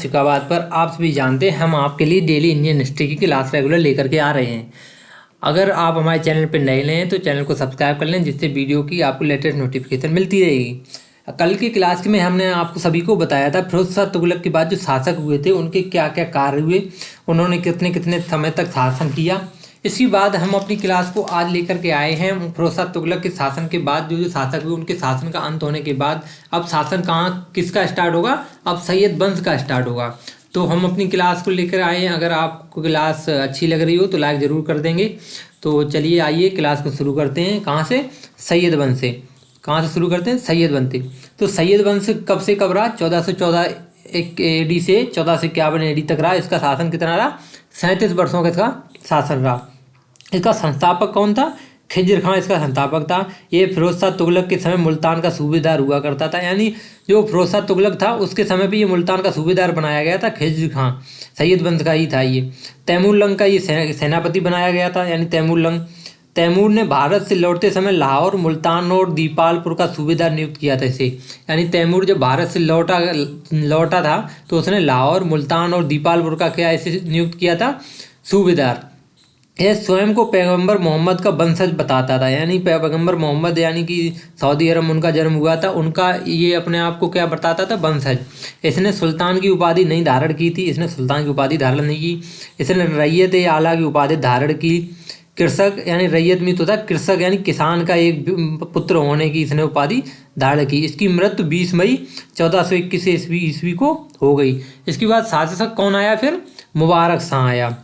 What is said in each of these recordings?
मुर्शिदाबाद पर आप सभी जानते हैं हम आपके लिए डेली इंडियन हिस्ट्री की क्लास रेगुलर लेकर के आ रहे हैं। अगर आप हमारे चैनल पर नए हैं तो चैनल को सब्सक्राइब कर लें, जिससे वीडियो की आपको लेटेस्ट नोटिफिकेशन मिलती रहेगी। कल की क्लास में हमने आपको सभी को बताया था फिरोज शाह तुगलक के बाद जो शासक हुए थे उनके क्या क्या कार्य हुए, उन्होंने कितने कितने समय तक शासन किया। इसके बाद हम अपनी क्लास को आज लेकर के आए हैं फिरोज शाह तुगलक के शासन के बाद जो जो शासक हुए उनके शासन का अंत होने के बाद अब शासन कहाँ किसका स्टार्ट होगा, अब सैयद वंश का स्टार्ट होगा। तो हम अपनी क्लास को लेकर आए हैं। अगर आपको क्लास अच्छी लग रही हो तो लाइक ज़रूर कर देंगे। तो चलिए आइए क्लास को शुरू करते हैं। कहाँ से? सैयद वंश से। कहाँ से शुरू करते हैं? सैयद वंश से। तो सैयद वंश कब से कब रहा? 1414 AD से 1451 AD तक रहा। इसका शासन कितना रहा? 37 वर्षों का इसका शासन रहा। इसका संस्थापक कौन था? खिज्र खां इसका संस्थापक था। ये फिरोज शाह तुगलक के समय मुल्तान का सूबेदार हुआ करता था, यानी जो फिरोज शाह तुगलक था उसके समय पे ये मुल्तान का सूबेदार बनाया गया था। खिज्र खां सैयद वंश का ही था। ये तैमूर लंग का ये सेनापति बनाया गया था, यानी तैमूर लंग। तैमूर ने भारत से लौटते समय लाहौर, मुल्तान और दीपालपुर का सूबेदार नियुक्त किया था इसे। यानी तैमूर जब भारत से लौटा था तो उसने लाहौर, मुल्तान और दीपालपुर का क्या इसे नियुक्त किया था? सूबेदार। यह स्वयं को पैगंबर मोहम्मद का वंशज बताता था, यानी पैगंबर मोहम्मद यानी कि सऊदी अरब में उनका जन्म हुआ था, उनका ये अपने आप को क्या बताता था? वंशज। इसने सुल्तान की उपाधि नहीं धारण की थी, इसने सुल्तान की उपाधि धारण नहीं की। इसने रैयत आला की उपाधि धारण की। कृषक यानी रैयत में तो था, कृषक यानी किसान का एक पुत्र होने की इसने उपाधि धारण की। इसकी मृत्यु 20 मई 1421 ईस्वी को हो गई। इसके बाद शासक कौन आया? फिर मुबारक शाह आया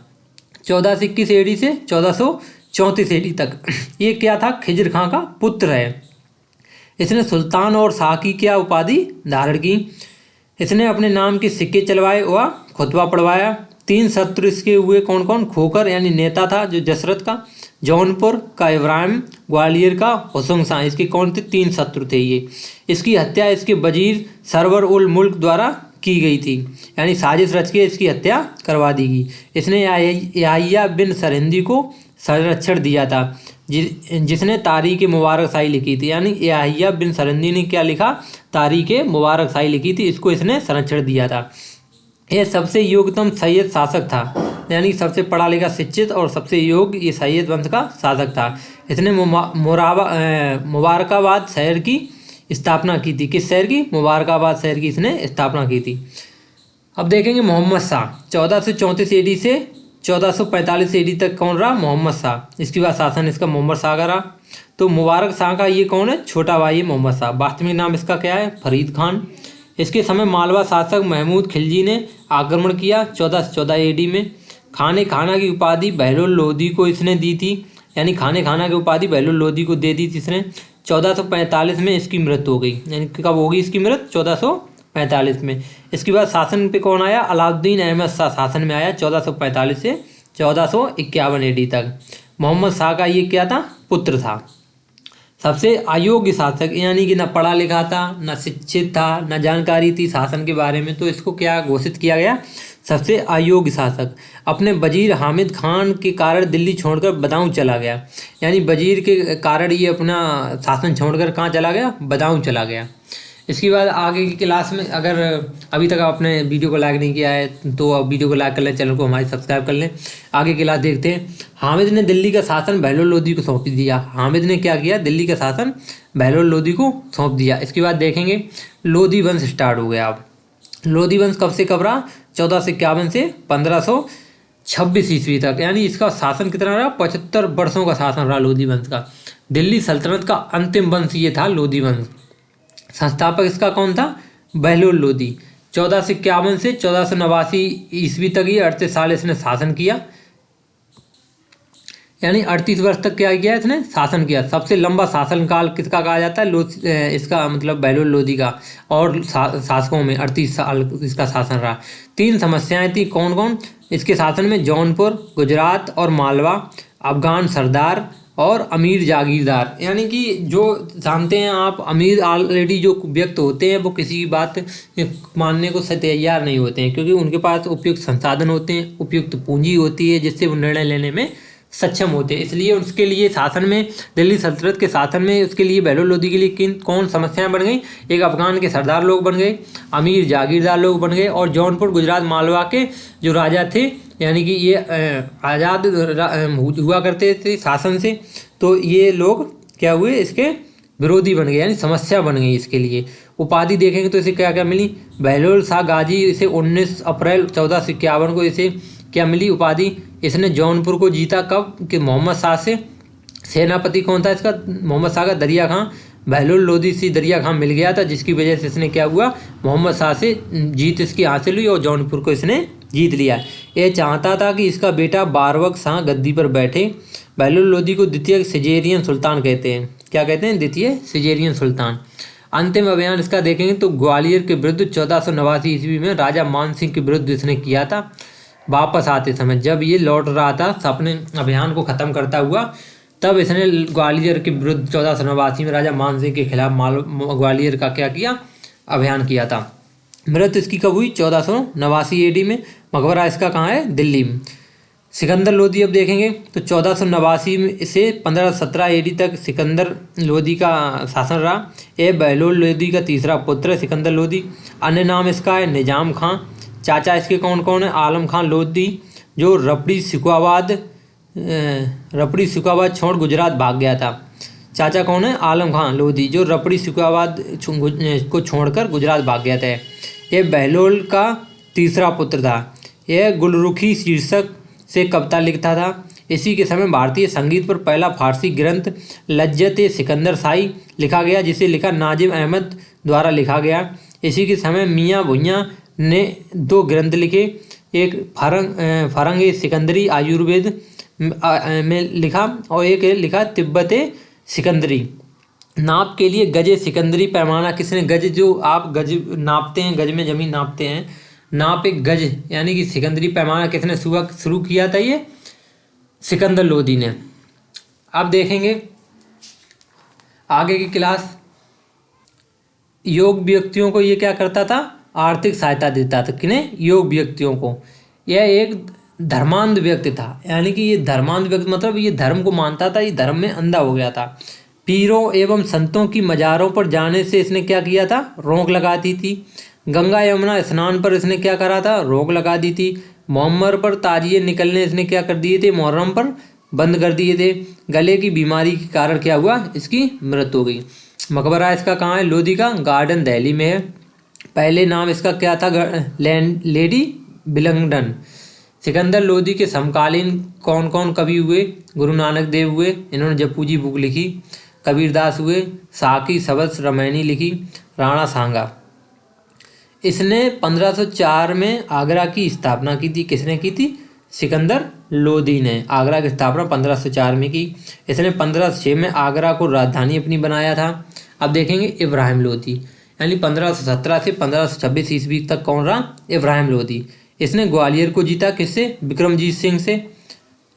1421 AD से 1434 AD तक। ये क्या था? खिज्र खां का पुत्र है। इसने सुल्तान और शाह की क्या उपाधि धारण की? इसने अपने नाम के सिक्के चलवाए व खुतबा पढ़वाया। 3 शत्रु इसके हुए कौन कौन? खोखर यानी नेता था जो जसरत का, जौनपुर का इब्राहिम, ग्वालियर का हुसैन शाह। इसके कौन थे? 3 शत्रु थे ये। इसकी हत्या इसके वजीर सरवर उल मुल्क द्वारा की गई थी, यानी साजिश रच के इसकी हत्या करवा दी गई। इसने याहिया बिन सरहिंदी को संरक्षण दिया था, जिसने तारीख मुबारक शाही लिखी थी। यानी याहिया बिन सरहिंदी ने क्या लिखा? तारीख मुबारक शाही लिखी थी, इसको इसने संरक्षण दिया था। यह सबसे योग्यतम सैयद शासक था, यानी सबसे पढ़ा लिखा, शिक्षित और सबसे योग्य ये सैयद वंश का शासक था। इसने मुबारकाबाद शहर की स्थापना की थी। किस शहर की? मुबारकाबाद शहर की इसने स्थापना की थी। अब देखेंगे मोहम्मद शाह। 1434 AD से 1445 AD तक कौन रहा? मोहम्मद शाह। इसके बाद शासन इसका मोहम्मद शाह का रहा। तो मुबारक शाह का ये कौन है? छोटा भाई है मोहम्मद शाह। वास्तविक नाम इसका क्या है? फरीद खान। इसके समय मालवा शासक महमूद खिलजी ने आक्रमण किया 1414 AD में। खाने खाना की उपाधि बहलोल लोधी को इसने दी थी, यानी खाने खाना की उपाधि बहलोल लोधी को दे दी थी इसने। 1445 में इसकी मृत्यु हो गई, यानी कब होगी इसकी मृत्यु? 1445 में। इसके बाद शासन पे कौन आया? अलाउद्दीन अहमद शाह शासन में आया 1445 से 1451 AD तक। मोहम्मद शाह का ये क्या था? पुत्र था। सबसे अयोग्य शासक, यानी कि न पढ़ा लिखा था, न शिक्षित था, न जानकारी थी शासन के बारे में, तो इसको क्या घोषित किया गया? सबसे अयोग्य शासक। अपने वजीर हामिद खान के कारण दिल्ली छोड़कर बदाऊं चला गया, यानी वजीर के कारण ये अपना शासन छोड़कर कहाँ चला गया? बदाऊं चला गया। इसके बाद आगे की क्लास में, अगर अभी तक आपने वीडियो को लाइक नहीं किया है तो आप वीडियो को लाइक कर लें, चैनल को हमारे सब्सक्राइब कर लें। आगे क्लास देखते हैं। हामिद ने दिल्ली का शासन बहलोल लोधी को सौंप दिया। हामिद ने क्या किया? दिल्ली का शासन बहलोल लोधी को सौंप दिया। इसके बाद देखेंगे लोधी वंश स्टार्ट हो गया। अब लोधी वंश कब से कब रहा? 1451 से 1526 ईस्वी तक, यानी इसका शासन कितना रहा? 75 वर्षों का शासन रहा लोधी वंश का। दिल्ली सल्तनत का अंतिम वंश ये था लोधी वंश। संस्थापक इसका कौन था? बहलोल लोधी। 1451 से 1489 ईस्वी तक ये 38 साल इसने शासन किया, यानी 38 वर्ष तक क्या किया इसने? शासन किया। सबसे लंबा शासनकाल किसका कहा जाता है? इसका मतलब बहलोल लोधी का। और शासकों में 38 साल इसका शासन रहा। 3 समस्याएं थी, कौन कौन इसके शासन में? जौनपुर, गुजरात और मालवा, अफगान सरदार और अमीर जागीरदार। यानी कि जो जानते हैं आप, अमीर ऑलरेडी जो व्यक्ति होते हैं वो किसी की बात मानने को तैयार नहीं होते हैं, क्योंकि उनके पास उपयुक्त संसाधन होते हैं, उपयुक्त पूंजी होती है, जिससे वो निर्णय लेने में सक्षम होते। इसलिए उसके लिए शासन में, दिल्ली सल्तनत के शासन में उसके लिए बहलोल लोदी के लिए कौन समस्याएं बन गई? एक अफगान के सरदार लोग बन गए, अमीर जागीरदार लोग बन गए, और जौनपुर गुजरात मालवा के जो राजा थे, यानी कि ये आज़ाद हुआ करते थे शासन से, तो ये लोग क्या हुए? इसके विरोधी बन गए, यानी समस्या बन गई इसके लिए। उपाधि देखेंगे तो इसे क्या क्या मिली? बहलोल शाह गाजी, इसे 19 अप्रैल 1451 को इसे क्या मिली उपाधि? इसने जौनपुर को जीता कब? कि मोहम्मद शाह से। सेनापति कौन था इसका? मोहम्मद शाह का दरिया खां। बहलोल लोदी से दरिया खां मिल गया था, जिसकी वजह से इसने क्या हुआ? मोहम्मद शाह से जीत इसकी हासिल हुई और जौनपुर को इसने जीत लिया। यह चाहता था कि इसका बेटा बारबक शाह गद्दी पर बैठे। बहलोल लोदी को द्वितीय सिजेरियन सुल्तान कहते हैं। क्या कहते हैं? द्वितीय सिजेरियन सुल्तान। अंतिम अभियान इसका देखेंगे तो ग्वालियर के विरुद्ध 1489 ईस्वी में राजा मान सिंह के विरुद्ध इसने किया था। वापस आते समय जब ये लौट रहा था अपने अभियान को ख़त्म करता हुआ, तब इसने ग्वालियर के विरुद्ध 1489 में राजा मान सिंह के खिलाफ ग्वालियर का क्या किया? अभियान किया था। मृत्यु इसकी कब हुई? 1489 AD में। मकबरा इसका कहाँ है? दिल्ली में। सिकंदर लोदी अब देखेंगे तो 1489 से 1517 AD तक सिकंदर लोदी का शासन रहा। ये बहलोल लोदी का तीसरा पुत्र है सिकंदर लोदी। अन्य नाम इसका है निजाम खां। चाचा इसके कौन कौन है? आलम खां लोदी, जो रपड़ी सिकुआबाद छोड़ गुजरात भाग गया था। चाचा कौन है? आलम खां लोदी, जो रपड़ी सिकुआबाद को छोड़कर गुजरात भाग गया था। यह बहलोल का तीसरा पुत्र था। यह गुलरुखी शीर्षक से कविता लिखता था। इसी के समय भारतीय संगीत पर पहला फारसी ग्रंथ लज्जत-ए सिकंदर शाही लिखा गया, जिसे लिखा नाजिम अहमद द्वारा लिखा गया। इसी के समय मियाँ भुइयाँ ने 2 ग्रंथ लिखे, एक फरंग सिकंदरी आयुर्वेद में लिखा और एक लिखा तिब्बत सिकंदरी। नाप के लिए गजे सिकंदरी पैमाना किसने? गज, जो आप गज नापते हैं, गज में ज़मीन नापते हैं, नाप एक गज यानी कि सिकंदरी पैमाना किसने शुरू किया था? ये सिकंदर लोदी ने। अब देखेंगे आगे की क्लास। योग व्यक्तियों को ये क्या करता था? आर्थिक सहायता देता था। किन्हें? योग व्यक्तियों को। यह एक धर्मांध व्यक्ति था, यानी कि ये धर्मांध व्यक्ति मतलब ये धर्म को मानता था, ये धर्म में अंधा हो गया था। पीरों एवं संतों की मज़ारों पर जाने से इसने क्या किया था? रोक लगा दी थी। गंगा यमुना स्नान पर इसने क्या करा था? रोक लगा दी थी। मुहर्रम पर ताजिए निकलने इसने क्या कर दिए थे? मुहर्रम पर बंद कर दिए थे। गले की बीमारी के कारण क्या हुआ? इसकी मृत्यु हो गई। मकबरा इसका कहाँ है? लोदी का गार्डन दिल्ली में है। पहले नाम इसका क्या था? Lady Willingdon. सिकंदर लोदी के समकालीन कौन कौन कवि हुए? गुरु नानक देव हुए, इन्होंने जपूजी बुक लिखी। कबीरदास हुए, साकी सबस रामायणी लिखी। राणा सांगा, इसने 1504 में आगरा की स्थापना की थी। किसने की थी? सिकंदर लोदी ने आगरा की स्थापना 1504 में की। इसने 1506 में आगरा को राजधानी अपनी बनाया था। अब देखेंगे इब्राहिम लोदी, यानी 1517 से 1526 ईस्वी तक कौन रहा? इब्राहिम लोदी। इसने ग्वालियर को जीता। किससे? विक्रमजीत सिंह से।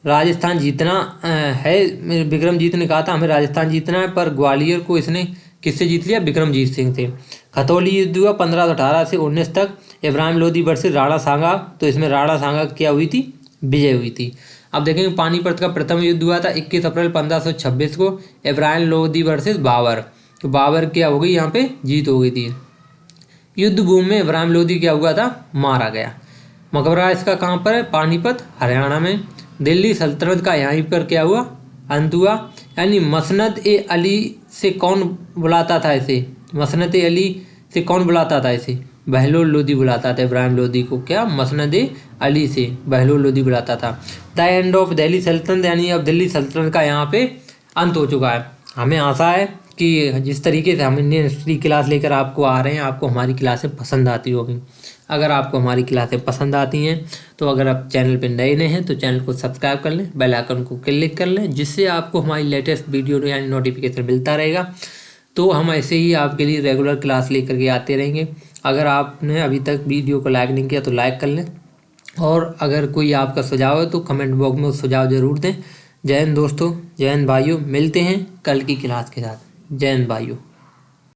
राजस्थान जीतना है, विक्रमजीत ने कहा था हमें राजस्थान जीतना है, पर ग्वालियर को इसने किससे जीत लिया? विक्रमजीत सिंह से। खतौली युद्ध हुआ 1518 से 19 तक। इब्राहिम लोदी वर्सेस राणा सांगा, तो इसमें राणा सांगा क्या हुई थी? विजय हुई थी। अब देखेंगे पानीपत का प्रथम युद्ध हुआ था 21 अप्रैल 1526 को। इब्राहिम लोदी वर्सेस बाबर, तो बाबर क्या हो गई? यहाँ पे जीत हो गई थी। युद्ध भूमि में इब्राहिम लोदी क्या हुआ था? मारा गया। मकबरा इसका कहाँ पर है? पानीपत, हरियाणा में। दिल्ली सल्तनत का यहीं पर क्या हुआ? अंत हुआ। यानी मसनद-ए-अली से कौन बुलाता था इसे? मसनद-ए-अली से कौन बुलाता था इसे? बहलोल लोदी बुलाता था इब्राहिम लोदी को। क्या? मसनद-ए-अली से बहलोल लोदी बुलाता था। द एंड ऑफ दिल्ली सल्तनत, यानी अब दिल्ली सल्तनत का यहाँ पे अंत हो चुका है। हमें आशा है कि जिस तरीके से हम इंडियन हिस्ट्री क्लास लेकर आपको आ रहे हैं, आपको हमारी क्लासें पसंद आती होगी। अगर आपको हमारी क्लासें पसंद आती हैं तो अगर आप चैनल पर नए हैं तो चैनल को सब्सक्राइब कर लें, बेल आइकन को क्लिक कर लें, जिससे आपको हमारी लेटेस्ट वीडियो यानी नोटिफिकेशन मिलता रहेगा। तो हम ऐसे ही आपके लिए रेगुलर क्लास लेकर के आते रहेंगे। अगर आपने अभी तक वीडियो को लाइक नहीं किया तो लाइक कर लें, और अगर कोई आपका सुझाव है तो कमेंट बॉक्स में सुझाव ज़रूर दें। जय हिंद दोस्तों, जय हिंद भाइयों। मिलते हैं कल की क्लास के साथ। जय हिंद भाइयों।